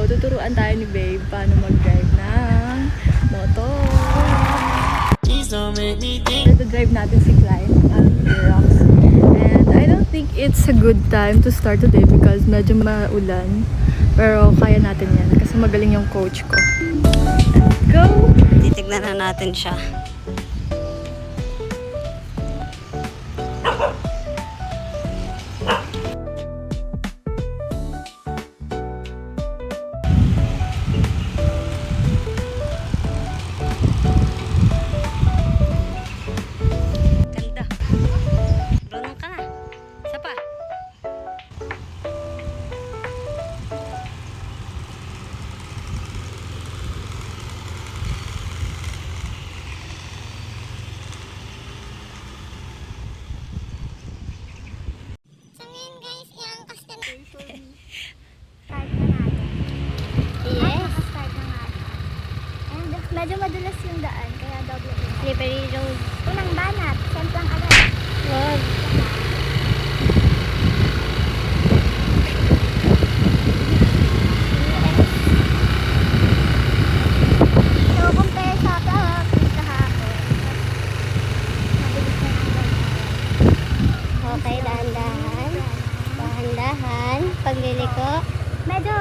tuturuan tayo ni Babe paano mag-drive ng motor. Ito-drive natin si Klein at Rocks. And I don't think it's a good time to start today because medyo maulan. Pero kaya natin yan kasi magaling yung coach ko. Let's go! Titignan na natin siya. Ganda. Runong ka na. Isa pa. Yes. Start na nga. And medyo madulas yung daan, kaya double A. Slippery road. Unang banat, semplang agad. Wag. So, compare sa kahapon, mabilis na ang daan. Okay, dahan-dahan. Dahan-dahan. Pagliliko. Medyo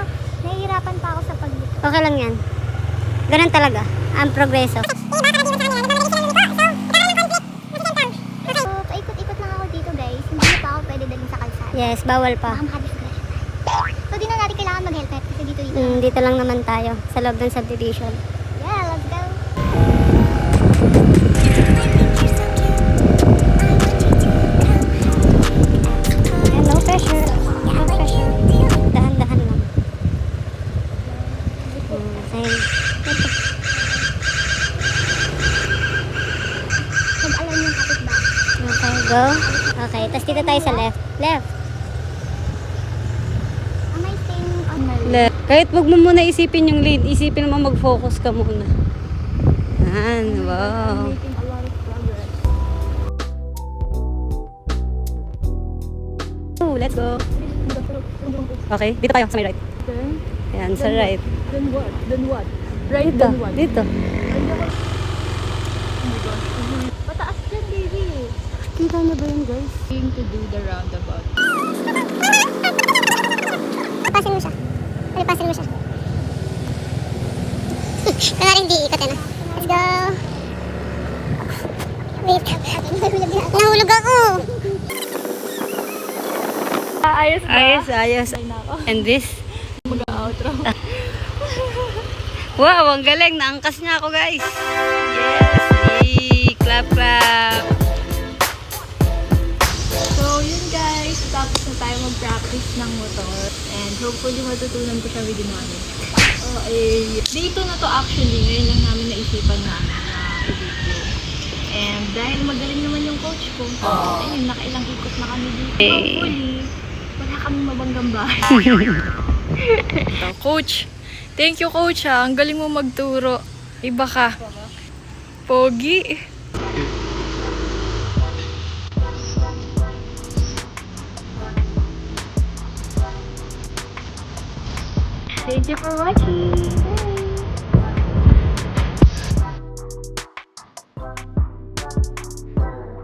nahihirapan pa ako sa pagliko. Okay lang yan. Ganun talaga. Ang progreso. So, paikot-ikot lang ako dito guys. Hindi na pa ako pwede dalhin sa kalsada. Yes, bawal pa. Baka makadisgrasya tayo. So, di na natin kailangan mag-helmet kasi dito. Dito lang naman tayo. Sa loob ng subdivision. Yeah, let's go. And no pressure. No pressure. Dahan-dahan lang. Okay. Mag-alam yung kapitbahay. Okay, go. Okay, tapos dito tayo sa left. Left. Am I staying on my way? Left. Kahit wag mo muna isipin yung lead, isipin naman mag-focus ka muna. Yan, wow. Making a lot of progress. Oh, let's go. Okay, dito tayo sa may right. Then, Yan, sa right. then what? Then what? Right, Dito, then what? dito. Oh my gosh. Pataas dyan, baby. Kita na ba yun, guys? Going to do the roundabout. Pasin mo siya. Pasin mo siya. Kaya hindi ikot na. Let's go. Wait. Nahulog ako. Ayos ba? Ayos. Ay, nako. And this? Mag-outro. Wow, ang galing. Naangkas niya ako, guys. Yes. Yay. Clap, clap. So, yun guys. Tapos na tayo mag-practice ng motor. And hopefully matutunan ko siya within 1 week. So, dito na to actually. Ngayon lang namin naisipan namin na i-video. And dahil magaling naman yung coach ko, ayun, nakailang ikot na kami dito. Hopefully, wala kaming mabanggang bahay. Coach, thank you coach ha. Ang galing mo magturo. Iba ka. Pogi. Thank you for watching.